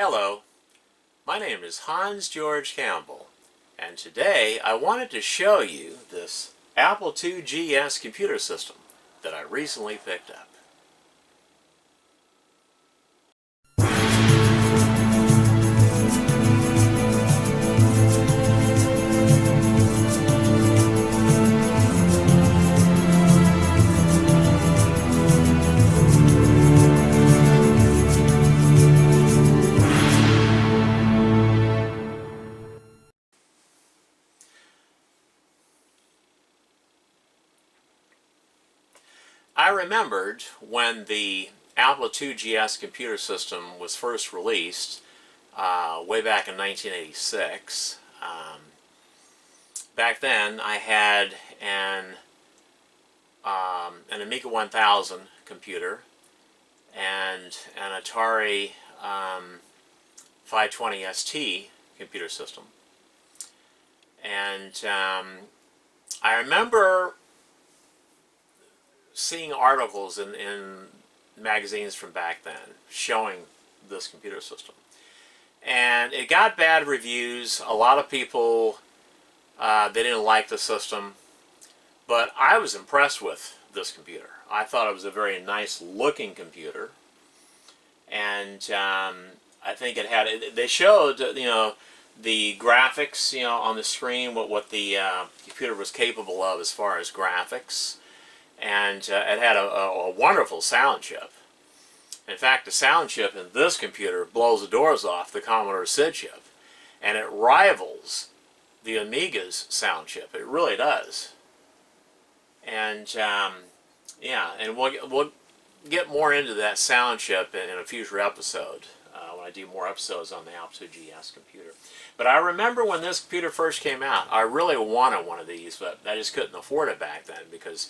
Hello, my name is Hans George Campbell, and today I wanted to show you this Apple IIgs computer system that I recently picked up. I remembered when the Apple IIgs computer system was first released way back in 1986. Back then I had an Amiga 1000 computer and an Atari 520 ST computer system. And I remember seeing articles in magazines from back then showing this computer system. And it got bad reviews. A lot of people, they didn't like the system. But I was impressed with this computer. I thought it was a very nice looking computer. And I think it had, they showed, the graphics, on the screen, what the computer was capable of as far as graphics. And it had a wonderful sound chip. In fact, the sound chip in this computer blows the doors off the Commodore SID chip. And it rivals the Amiga's sound chip. It really does. And yeah, and we'll get more into that sound chip in a future episode when I do more episodes on the Apple IIgs computer. But I remember when this computer first came out, I really wanted one of these, but I just couldn't afford it back then because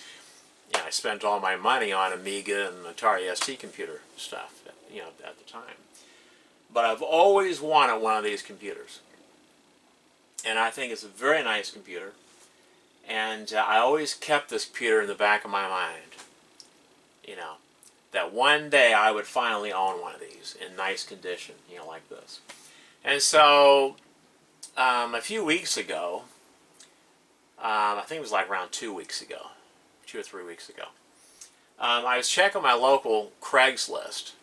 I spent all my money on Amiga and Atari ST computer stuff, at the time. But I've always wanted one of these computers. And I think it's a very nice computer. And I always kept this computer in the back of my mind. That one day I would finally own one of these in nice condition, like this. And so, a few weeks ago, I think it was like around 2 weeks ago, 2 or 3 weeks ago, I was checking my local Craigslist,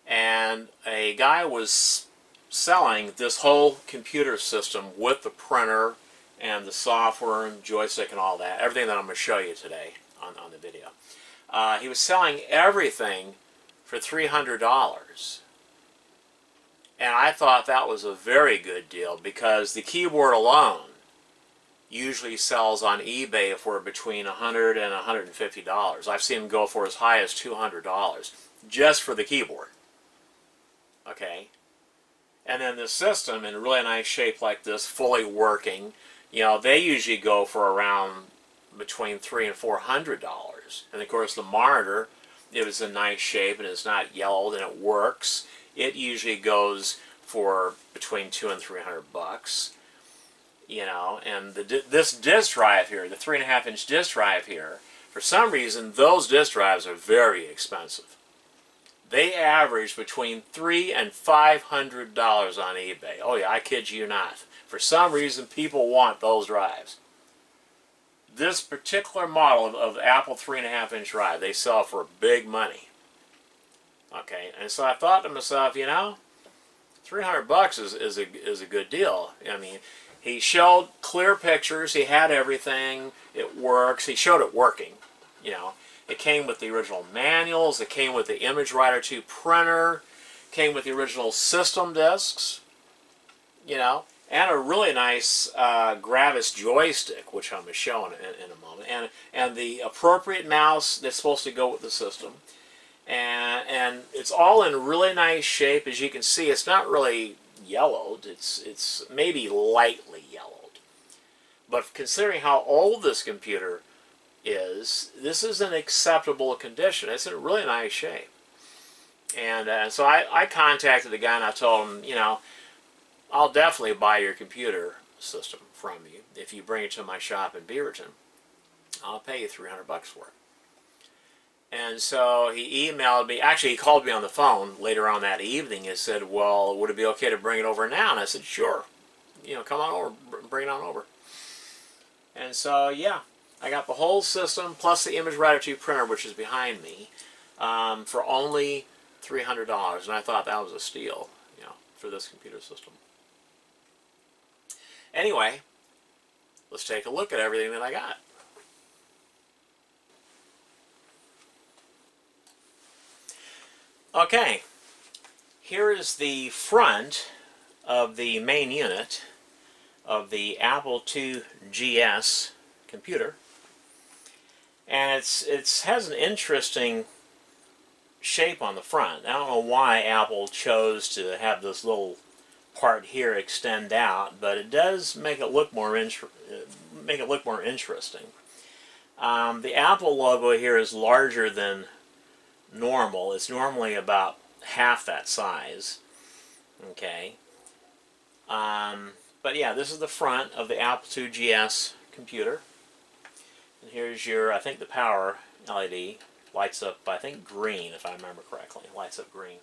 and a guy was selling this whole computer system with the printer and the software and joystick and all that, everything that I'm going to show you today on the video. He was selling everything for $300. And I thought that was a very good deal because the keyboard alone usually sells on eBay for between $100 and $150. I've seen them go for as high as $200 just for the keyboard. Okay? And then the system in really nice shape like this, fully working, they usually go for around between $300 and $400. And of course the monitor, if it's in nice shape and it's not yellowed and it works, it usually goes for between $200 and $300. And this disk drive here, the 3.5-inch disk drive here, for some reason those disk drives are very expensive. They average between $300 and $500 on eBay. Oh yeah, I kid you not. For some reason people want those drives. This particular model of Apple 3.5-inch drive, they sell for big money. Okay, and so I thought to myself, $300 is a good deal. I mean, he showed clear pictures, he had everything, it works, he showed it working, It came with the original manuals, it came with the Image Writer 2 printer, came with the original system discs, and a really nice Gravis joystick, which I'm going to show in a moment, and the appropriate mouse that's supposed to go with the system. And it's all in really nice shape. As you can see, it's not really yellowed. It's maybe lightly yellowed. But considering how old this computer is, this is an acceptable condition. It's in really nice shape. And so I contacted the guy and I told him, I'll definitely buy your computer system from you if you bring it to my shop in Beaverton. I'll pay you $300 for it. And so he emailed me, actually he called me on the phone later on that evening and said, well, would it be okay to bring it over now? And I said, sure, come on over, bring it on over. And so, yeah, I got the whole system plus the image writer 2 printer, which is behind me, for only $300. And I thought that was a steal, for this computer system. Anyway, let's take a look at everything that I got. Okay, here is the front of the main unit of the Apple IIgs computer, and it has an interesting shape on the front. I don't know why Apple chose to have this little part here extend out, but it does make it look more interesting. The Apple logo here is larger than normal. It's normally about half that size. Okay. But yeah, this is the front of the Apple IIgs computer. And here's your, I think the power LED lights up, I think green, if I remember correctly. Lights up green.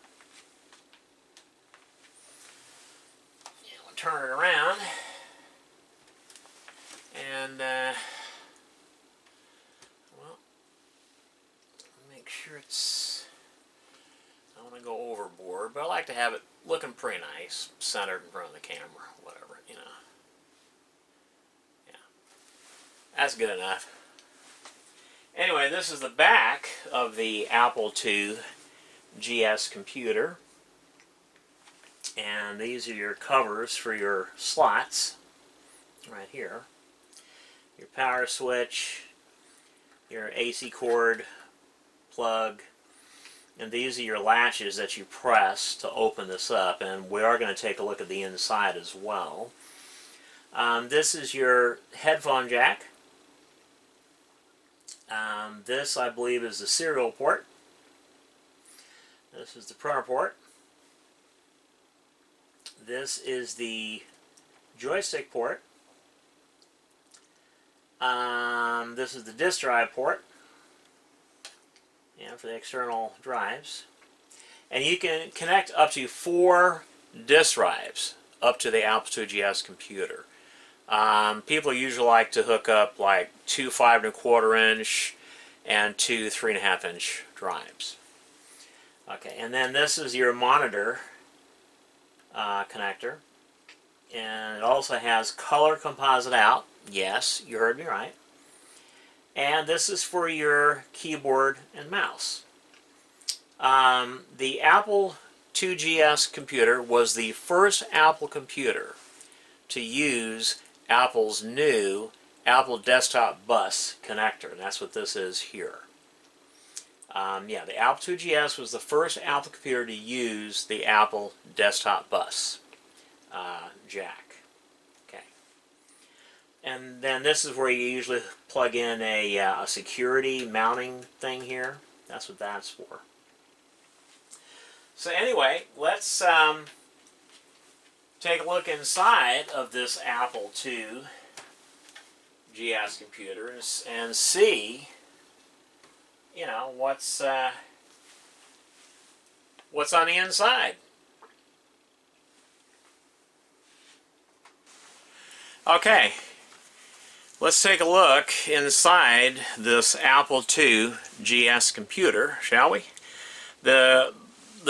Yeah, we'll turn it around. And, well, make sure it's, I don't want to go overboard, but I like to have it looking pretty nice, centered in front of the camera, whatever, Yeah, that's good enough. Anyway, this is the back of the Apple IIgs computer. And these are your covers for your slots, right here. Your power switch, your AC cord plug, and these are your latches that you press to open this up, and we are going to take a look at the inside as well. This is your headphone jack. This, I believe, is the serial port. This is the printer port. This is the joystick port. This is the disk drive port, for the external drives. And you can connect up to 4 disk drives up to the Apple IIgs computer. People usually like to hook up like 2 5¼ inch and 2 3½ inch drives. Okay, and then this is your monitor connector, and it also has color composite out. Yes, you heard me right. And this is for your keyboard and mouse. The Apple IIgs computer was the first Apple computer to use Apple's new Apple Desktop Bus connector, and that's what this is here. Yeah, the Apple IIgs was the first Apple computer to use the Apple Desktop Bus jack. Okay. And then this is where you usually plug in a security mounting thing here. That's what that's for. So anyway, let's take a look inside of this Apple IIgs computer and see, what's on the inside. Okay, let's take a look inside this Apple IIgs computer, shall we? The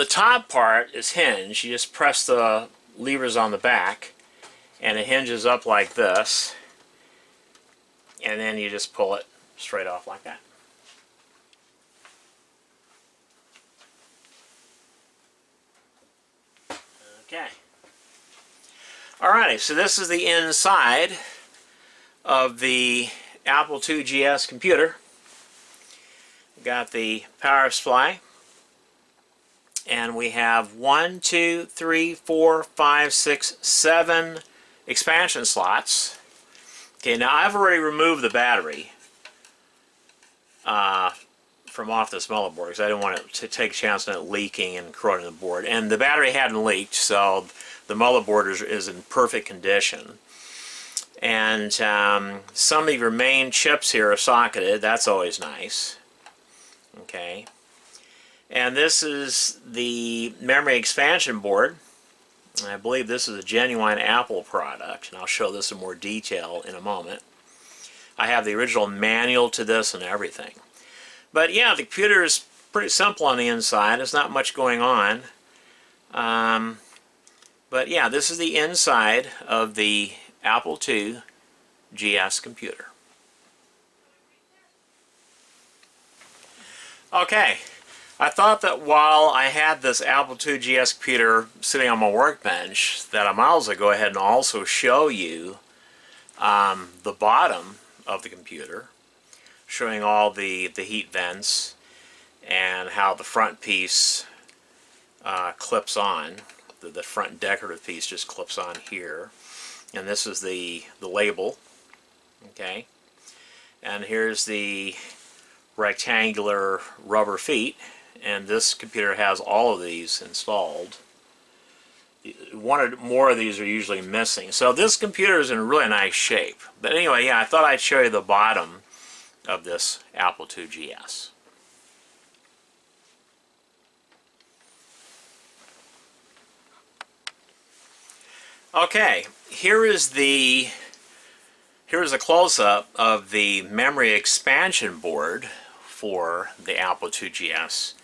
top part is hinged. You just press the levers on the back and it hinges up like this, and then you just pull it straight off like that. Okay. Alrighty, so this is the inside of the Apple IIgs computer. Got the power supply, and we have 1, 2, 3, 4, 5, 6, 7 expansion slots. Okay, now I've already removed the battery from off this motherboard because I didn't want it to take a chance on it leaking and corroding the board. And the battery hadn't leaked, so the motherboard is in perfect condition. And some of your main chips here are socketed. That's always nice. Okay, and this is the memory expansion board. I believe this is a genuine Apple product, and I'll show this in more detail in a moment. I have the original manual to this and everything. But yeah, the computer is pretty simple on the inside. There's not much going on. But yeah, this is the inside of the Apple IIgs computer. Okay, I thought that while I had this Apple IIgs computer sitting on my workbench, that I might as well go ahead and also show you the bottom of the computer, showing all the heat vents and how the front piece clips on. The front decorative piece just clips on here. And this is the label. Okay. And here's the rectangular rubber feet. And this computer has all of these installed. One or more of these are usually missing. So this computer is in really nice shape. But anyway, yeah, I thought I'd show you the bottom of this Apple IIgs. Okay, here is a close-up of the memory expansion board for the Apple IIgs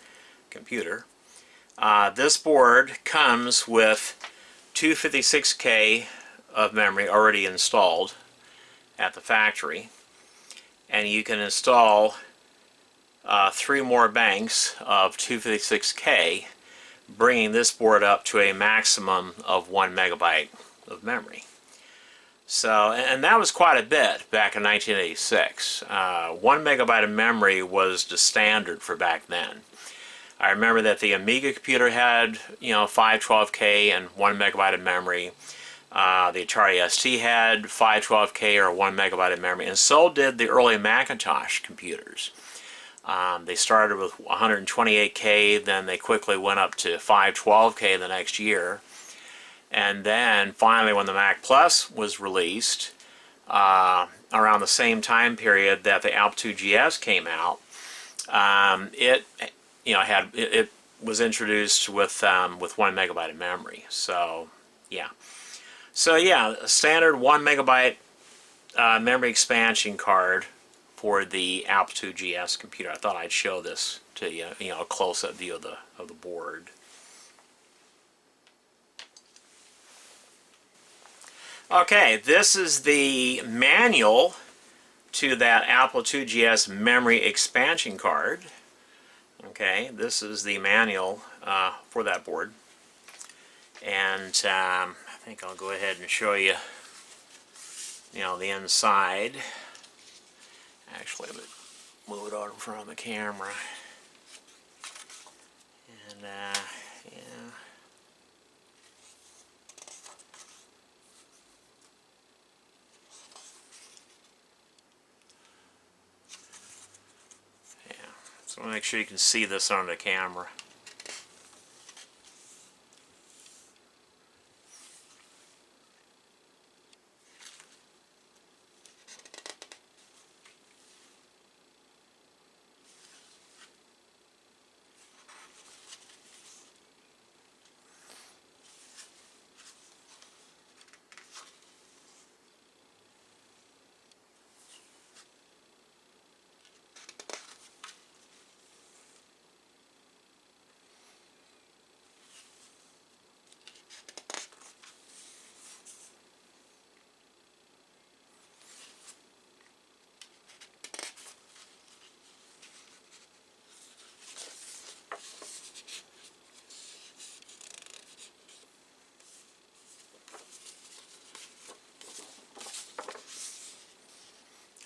computer. This board comes with 256K of memory already installed at the factory, and you can install 3 more banks of 256K, bringing this board up to a maximum of 1 megabyte of memory. So, and that was quite a bit back in 1986. 1 megabyte of memory was the standard for back then. I remember that the Amiga computer had, 512K and 1 megabyte of memory. The Atari ST had 512K or 1 megabyte of memory, and so did the early Macintosh computers. They started with 128K, then they quickly went up to 512K the next year. And then finally when the Mac Plus was released, around the same time period that the Apple IIgs came out, it was introduced with 1 megabyte of memory. So yeah. So yeah, a standard 1 megabyte memory expansion card for the Apple IIgs computer. I thought I'd show this to you, a close-up view of the board. Okay, this is the manual to that Apple IIgs memory expansion card. Okay, this is the manual for that board. And I think I'll go ahead and show you, the inside. Actually, I'm going to move it out in front of the camera. And, yeah. So I want to make sure you can see this on the camera.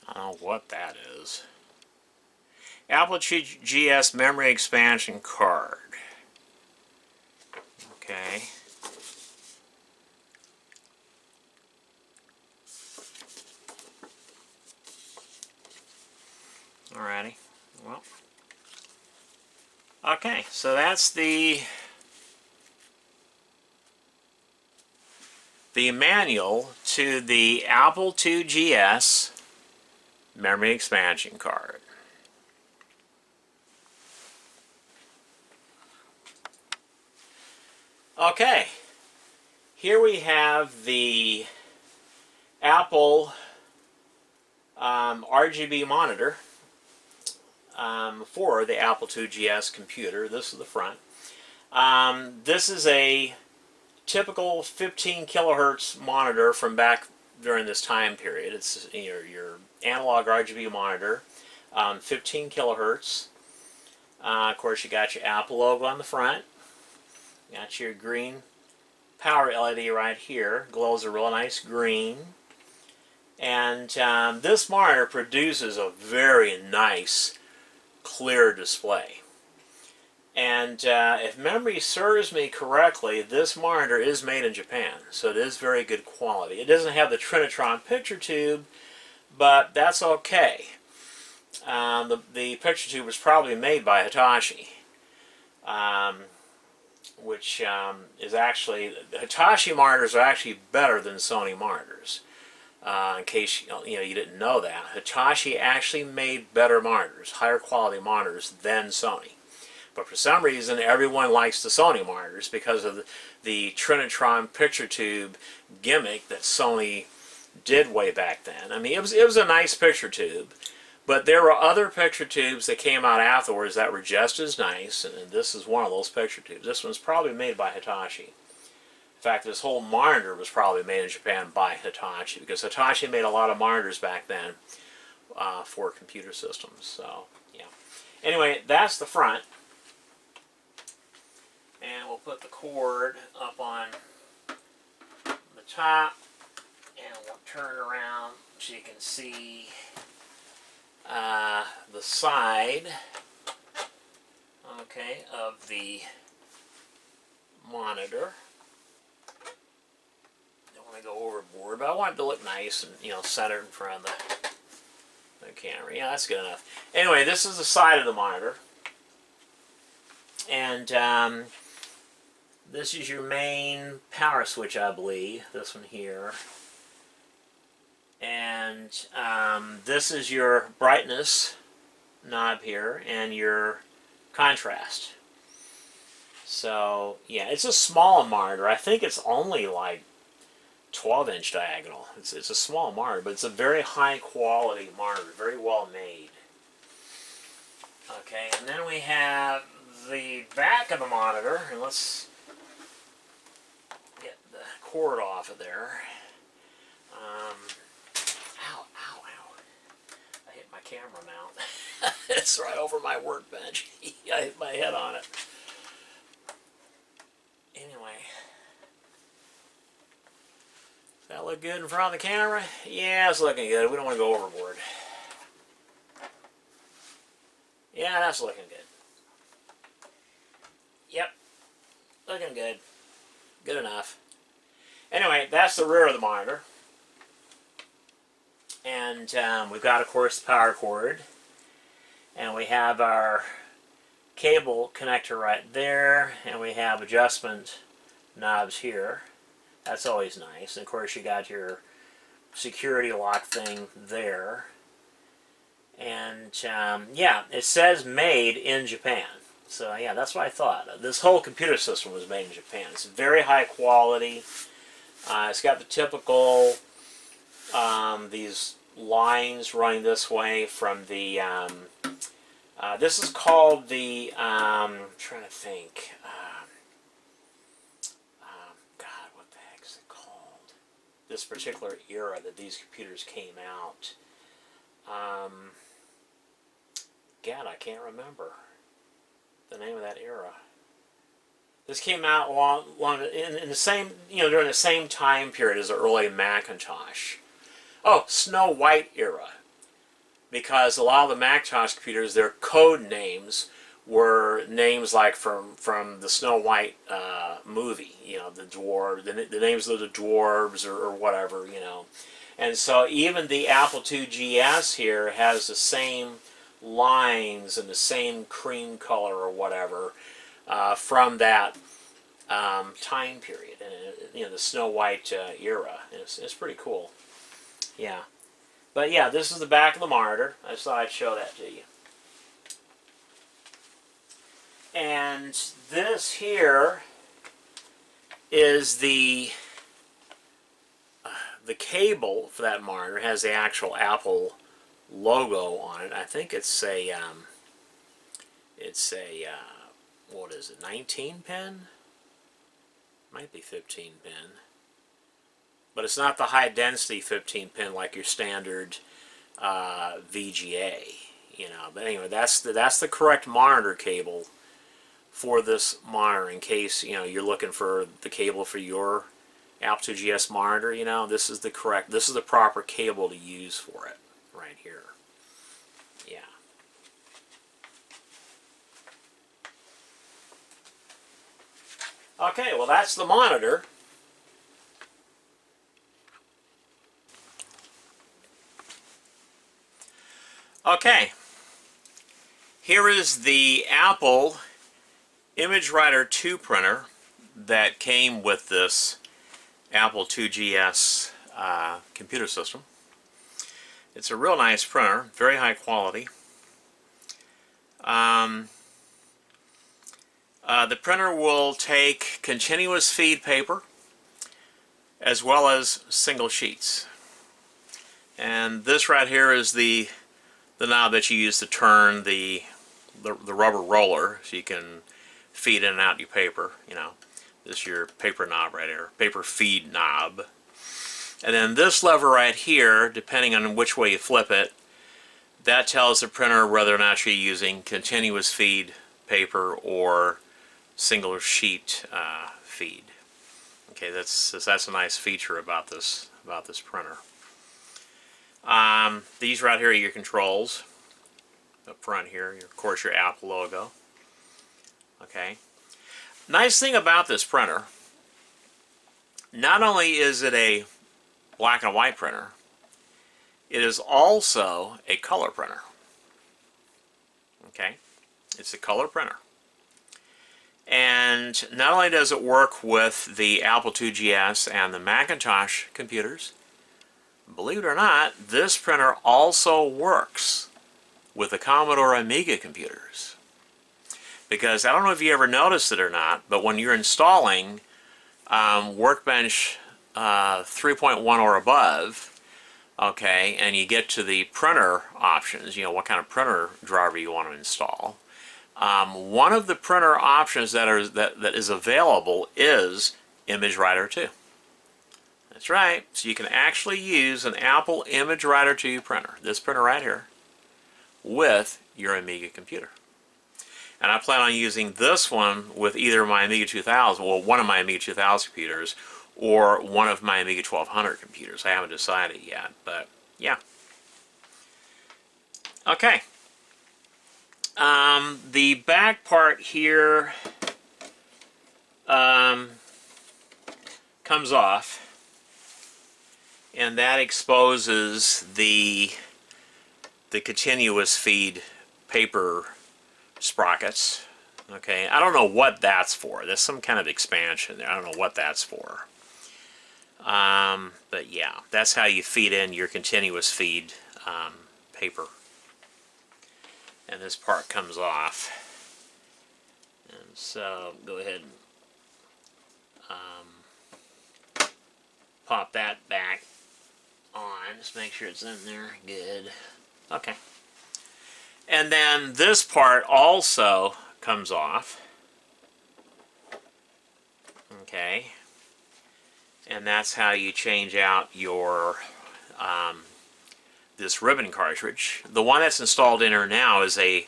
I don't know what that is. Apple IIgs memory expansion card. Okay. Alrighty. Well. Okay, so that's the manual to the Apple IIgs memory expansion card. Okay, here we have the Apple RGB monitor for the Apple IIgs computer. This is the front. This is a typical 15 kilohertz monitor from back during this time period. It's your analog RGB monitor, 15 kilohertz. Of course, you got your Apple logo on the front. Got your green power LED right here. Glows a real nice green. And this monitor produces a very nice, clear display. And if memory serves me correctly, this monitor is made in Japan, so it is very good quality. It doesn't have the Trinitron picture tube, but that's okay. The picture tube was probably made by Hitachi, which is actually, Hitachi monitors are actually better than Sony monitors. In case you didn't know that, Hitachi actually made better monitors, higher quality monitors than Sony. But for some reason, everyone likes the Sony monitors because of the Trinitron picture tube gimmick that Sony did way back then. I mean, it was a nice picture tube, but there were other picture tubes that came out afterwards that were just as nice, and this is one of those picture tubes. This one's probably made by Hitachi. In fact, this whole monitor was probably made in Japan by Hitachi, because Hitachi made a lot of monitors back then for computer systems. So, yeah. Anyway, that's the front. And we'll put the cord up on the top, and we'll turn around so you can see the side, okay, of the monitor. Don't want to go overboard, but I want it to look nice and centered in front of the camera. Yeah, that's good enough. Anyway, this is the side of the monitor, and this is your main power switch, I believe. This one here. And this is your brightness knob here and your contrast. So, yeah, it's a small monitor. I think it's only like 12-inch diagonal. It's a small monitor, but it's a very high quality monitor, very well made. Okay, and then we have the back of the monitor, and let's get the cord off of there. Ow, ow, ow. I hit my camera mount. It's right over my workbench. I hit my head on it. Anyway. Does that look good in front of the camera? Yeah, it's looking good. We don't want to go overboard. Yeah, that's looking good. Yep. Looking good. Good enough. Anyway, that's the rear of the monitor. And we've got, of course, the power cord. And we have our cable connector right there. And we have adjustment knobs here. That's always nice. And of course, you got your security lock thing there. And yeah, it says made in Japan. So yeah, that's what I thought. This whole computer system was made in Japan. It's very high quality. It's got the typical these lines running this way from the this is called the I'm trying to think, God, what the heck is it called, this particular era that these computers came out. God, I can't remember the name of that era. This came out in the same, during the same time period as the early Macintosh. Oh, Snow White era. Because a lot of the Macintosh computers, their code names were names like from the Snow White movie. The dwarves, the names of the dwarves or whatever, And so even the Apple IIgs here has the same lines and the same cream color or whatever from that time period, and the Snow White era. It's pretty cool. Yeah. But yeah, this is the back of the monitor. I just thought I'd show that to you. And this here is the cable for that monitor has the actual Apple logo on it. I think it's a what is it, 19 pin? Might be 15 pin. But it's not the high density 15 pin like your standard VGA, you know. But anyway, that's the correct monitor cable for this monitor. In case, you know, you're looking for the cable for your Apple IIgs monitor, you know, this is the proper cable to use for it right here. Yeah. Okay, well, that's the monitor. Okay, here is the Apple ImageWriter 2 printer that came with this Apple IIgs computer system. It's a real nice printer, very high quality. The printer will take continuous feed paper as well as single sheets. And this right here is the knob that you use to turn the rubber roller so you can feed in and out your paper, you know. This is your paper knob right here, paper feed knob. And then this lever right here, depending on which way you flip it, that tells the printer whether or not you're using continuous feed paper or single sheet feed. Okay, that's a nice feature about this printer. These right here are your controls up front here. Of course, your Apple logo. Okay. Nice thing about this printer, not only is it a black and white printer, it is also a color printer. Okay, it's a color printer. And not only does it work with the Apple IIgs and the Macintosh computers, believe it or not, this printer also works with the Commodore Amiga computers. Because I don't know if you ever noticed it or not, but when you're installing Workbench 3.1 or above, okay, and you get to the printer options, you know, what kind of printer driver you want to install, one of the printer options that is available is ImageWriter 2. That's right. So you can actually use an Apple ImageWriter 2 printer, this printer right here, with your Amiga computer. And I plan on using this one with either my Amiga 2000, well, one of my Amiga 2000 computers, or one of my Amiga 1200 computers. I haven't decided yet, but yeah. Okay. The back part here comes off, and that exposes the continuous feed paper sprockets. Okay, I don't know what that's for. There's some kind of expansion there. I don't know what that's for. But yeah, that's how you feed in your continuous feed paper. And this part comes off. And so go ahead and pop that back on. Just make sure it's in there. Good. Okay. And then this part also comes off. Okay. And that's how you change out your this ribbon cartridge. The one that's installed in here now is a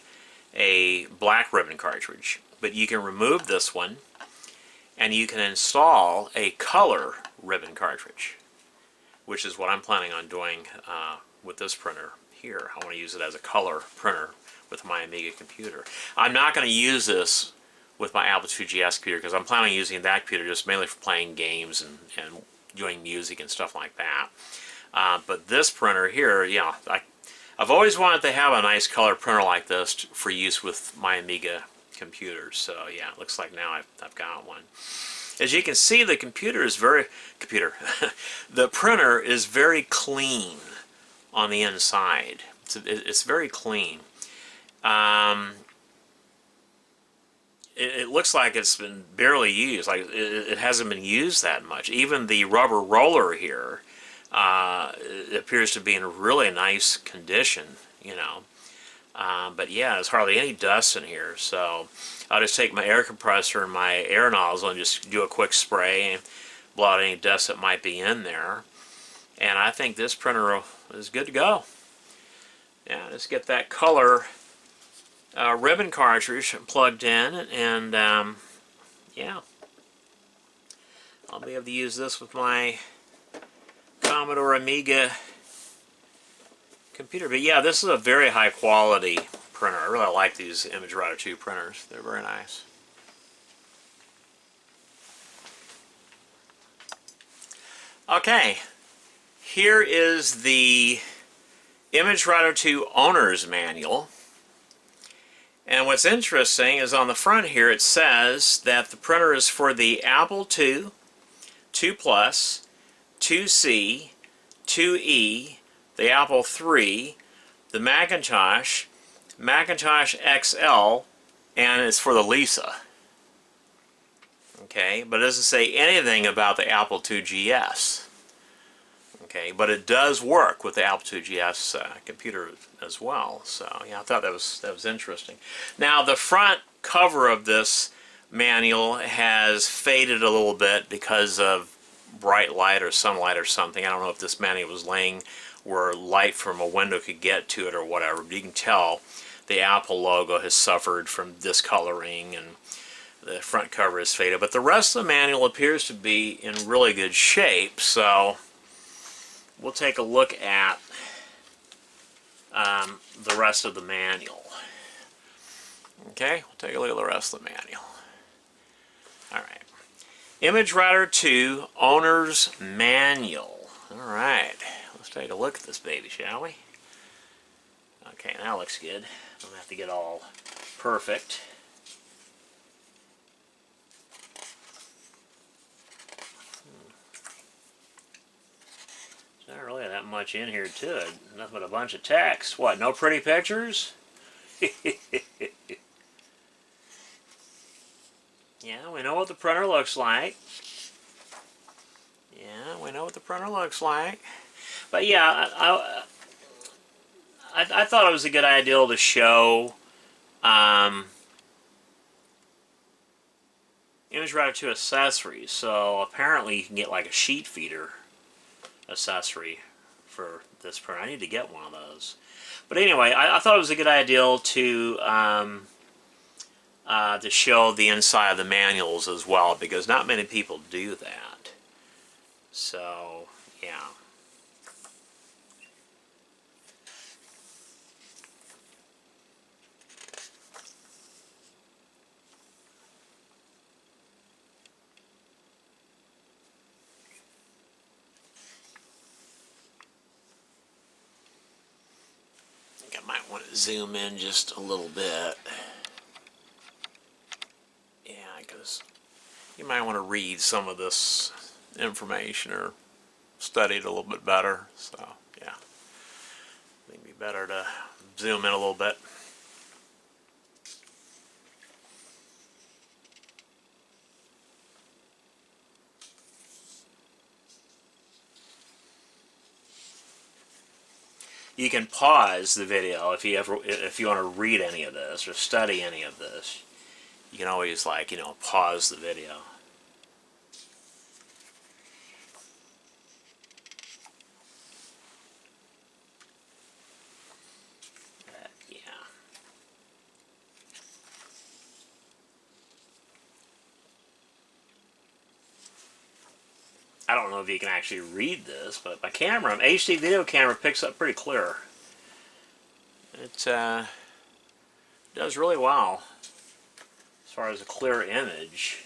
black ribbon cartridge, but you can remove this one and you can install a color ribbon cartridge, which is what I'm planning on doing with this printer here. I want to use it as a color printer with my Amiga computer. I'm not going to use this with my Apple IIgs computer because I'm planning on using that computer just mainly for playing games and doing music and stuff like that. But this printer here, yeah, I've always wanted to have a nice color printer like this for use with my Amiga computers. So yeah, it looks like now I've got one. As you can see, the the printer is very clean on the inside. It's very clean. it looks like it's been barely used. Like it hasn't been used that much. Even the rubber roller here it appears to be in really nice condition, you know. But yeah, there's hardly any dust in here, so I'll just take my air compressor and my air nozzle and just do a quick spray and blow out any dust that might be in there. And I think this printer is good to go. Yeah, just get that color ribbon cartridge plugged in, and yeah, I'll be able to use this with my Commodore Amiga computer. But yeah, this is a very high quality printer. I really like these ImageWriter 2 printers. They're very nice. Okay, here is the ImageWriter 2 Owner's Manual. And what's interesting is on the front here it says that the printer is for the Apple II, 2 Plus, 2C, 2E, the Apple III, the Macintosh, Macintosh XL, and it's for the Lisa. Okay, but it doesn't say anything about the Apple II GS. Okay, but it does work with the Apple II GS computer as well. So yeah, I thought that was interesting. Now the front cover of this manual has faded a little bit because of bright light or sunlight or something. I don't know if this manual was laying where light from a window could get to it or whatever, but you can tell the Apple logo has suffered from discoloring and the front cover is faded. But the rest of the manual appears to be in really good shape, so we'll take a look at the rest of the manual. Okay, we'll take a look at the rest of the manual. Alright. ImageWriter 2 Owner's Manual. Alright, let's take a look at this baby, shall we? Okay, that looks good. Don't have to get all perfect. There's not really that much in here to it. Nothing but a bunch of text. What, no pretty pictures? Yeah, we know what the printer looks like. Yeah, we know what the printer looks like. But yeah, I thought it was a good idea to show ImageWriter 2 accessories. So apparently you can get like a sheet feeder accessory for this printer. I need to get one of those. But anyway, I thought it was a good idea to show the inside of the manuals as well, because not many people do that. So, yeah. I think I might want to zoom in just a little bit. Yeah, because you might want to read some of this information or study it a little bit better. So, yeah. I think it'd be better to zoom in a little bit. You can pause the video if you want to read any of this or study any of this. You can always, like, pause the video. Yeah. I don't know if you can actually read this, but my camera, my HD video camera, picks up pretty clear. It does really well as far as a clear image.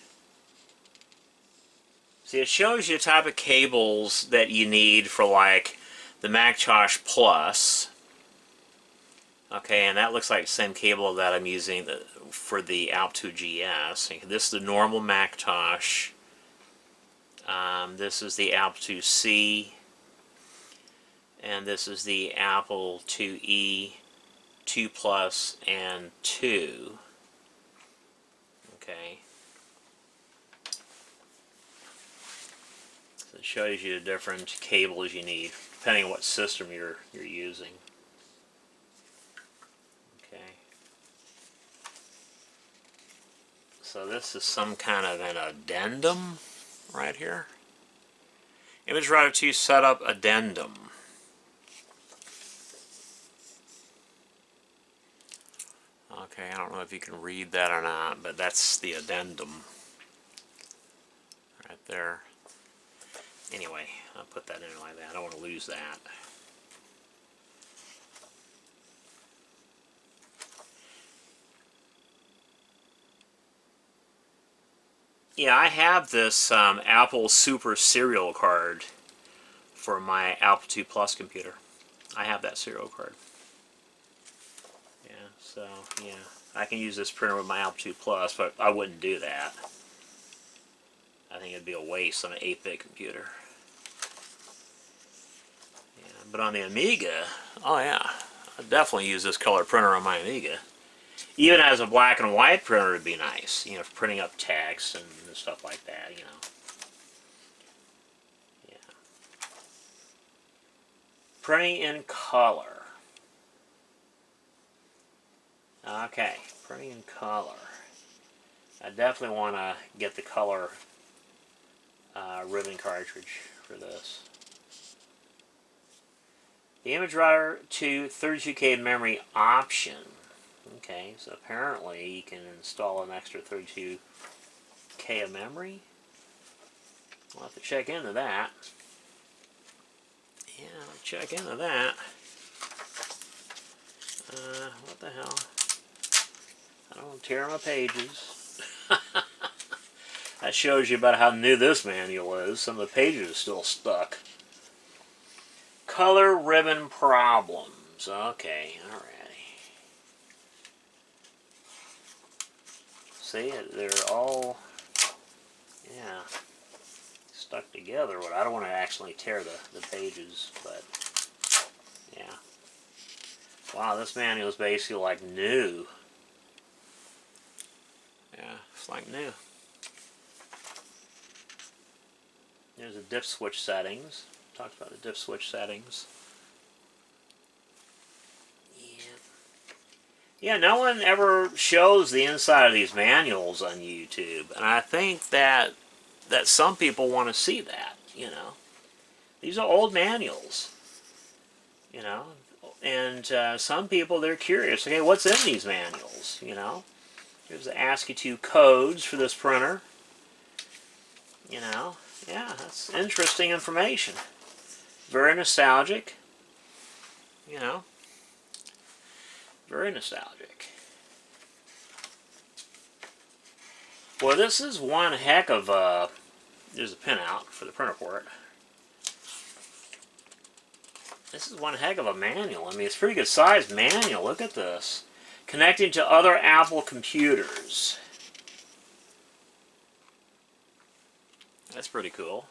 See, it shows you the type of cables that you need for, like, the Macintosh Plus. Okay, and that looks like the same cable that I'm using for the Apple II GS. This is the normal Macintosh. This is the Apple IIc, and this is the Apple IIe, 2 Plus, and 2. Okay. So it shows you the different cables you need, depending on what system you're using. Okay. So this is some kind of an addendum right here. Image Router 2 Setup Addendum. Okay, I don't know if you can read that or not, but that's the addendum right there. Anyway, I'll put that in like that. I don't want to lose that. Yeah, I have this Apple Super serial card for my Apple II Plus computer. I have that serial card. Yeah, so, yeah. I can use this printer with my Apple II Plus, but I wouldn't do that. I think it'd be a waste on an 8-bit computer. Yeah, but on the Amiga, oh yeah, I'd definitely use this color printer on my Amiga. Even as a black and white printer would be nice, you know, for printing up text and stuff like that, you know. Yeah. Printing in color. Okay, printing in color. I definitely want to get the color ribbon cartridge for this. The Image Router 2 32K memory option. Okay, so apparently you can install an extra 32K of memory. We'll have to check into that. Yeah, I'll check into that. What the hell? I don't want to tear my pages. That shows you about how new this manual is. Some of the pages are still stuck. Color ribbon problems. Okay, alrighty. See, they're all, yeah, stuck together. But I don't want to actually tear the pages, but yeah. Wow, this manual is basically like new. Yeah, it's like new. There's the dip switch settings. Talked about the dip switch settings. Yeah, no one ever shows the inside of these manuals on YouTube, and I think that some people want to see that, you know. These are old manuals, you know, and some people, they're curious, okay, what's in these manuals, you know. Here's the ASCII2 codes for this printer, you know. Yeah, that's interesting information. Very nostalgic, you know. Very nostalgic. Well, this is one heck of a... There's a pinout for the printer port. This is one heck of a manual. I mean, it's a pretty good sized manual. Look at this. Connecting to other Apple computers. That's pretty cool.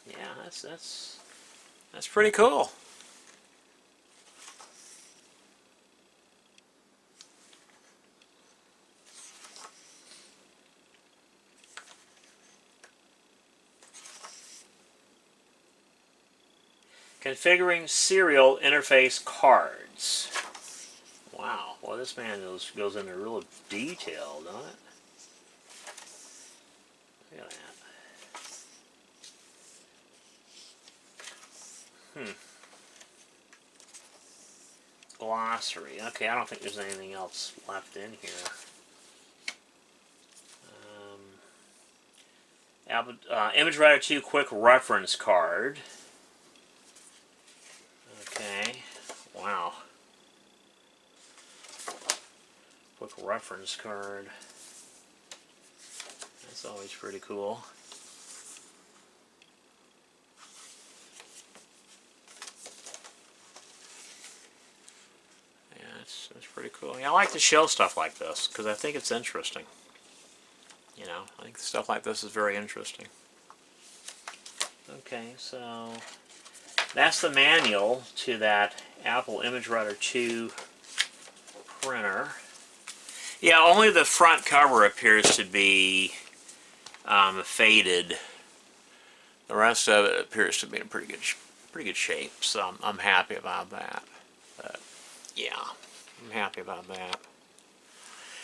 Yeah, that's pretty cool. Configuring serial interface cards. Wow, well this manual goes into real detail, doesn't it? Look at that. Glossary. Okay, I don't think there's anything else left in here. Image Router 2 quick reference card. Okay. Wow. Quick reference card. That's always pretty cool. Yeah, that's pretty cool. Yeah, I like to show stuff like this because I think it's interesting. You know, I think stuff like this is very interesting. Okay, so that's the manual to that Apple Image Router 2 printer. Yeah, only the front cover appears to be faded. The rest of it appears to be in pretty good shape, so I'm happy about that. But yeah, I'm happy about that.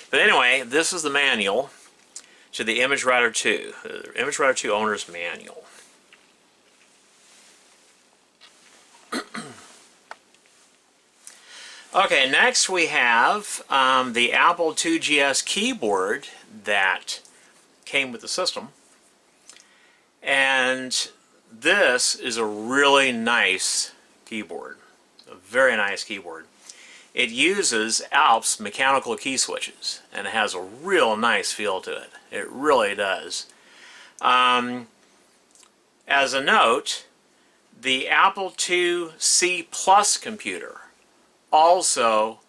But anyway, this is the manual to the ImageWriter 2, the ImageWriter 2 Owner's Manual. Okay, next we have the Apple IIgs keyboard that came with the system. And this is a really nice keyboard, a very nice keyboard. It uses Alps mechanical key switches, and it has a real nice feel to it. It really does. As a note, the Apple IIc Plus computer also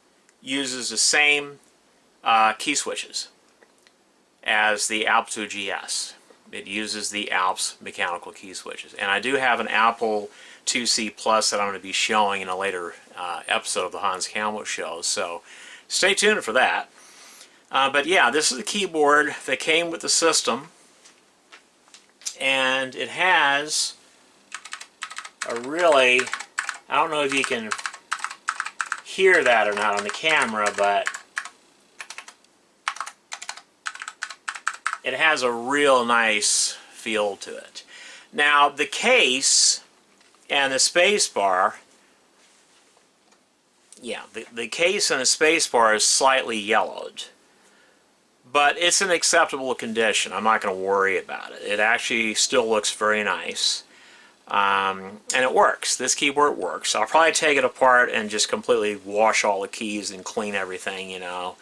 uses the same key switches as the Apple IIgs. It uses the Alps mechanical key switches. And I do have an Apple IIc Plus that I'm going to be showing in a later episode of the Hans Campbell Show, so stay tuned for that. But yeah, this is the keyboard that came with the system, and it has a really, I don't know if you can hear that or not on the camera, but it has a real nice feel to it. Now, the case and the space bar, yeah, the case and the space bar is slightly yellowed, but it's in acceptable condition. I'm not going to worry about it. It actually still looks very nice. And it works. This keyboard works. I'll probably take it apart and just completely wash all the keys and clean everything, you know.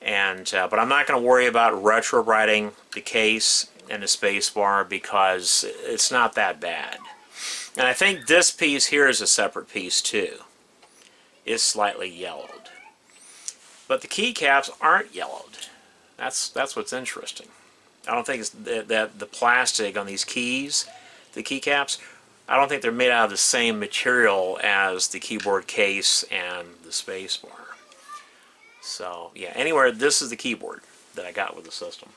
And but I'm not going to worry about retro-writing the case and the space bar because it's not that bad. And I think this piece here is a separate piece too. It's slightly yellowed. But the keycaps aren't yellowed. That's what's interesting. I don't think it's that the plastic on these keys, the keycaps, I don't think they're made out of the same material as the keyboard case and the space bar. So yeah, anyway, this is the keyboard that I got with the system.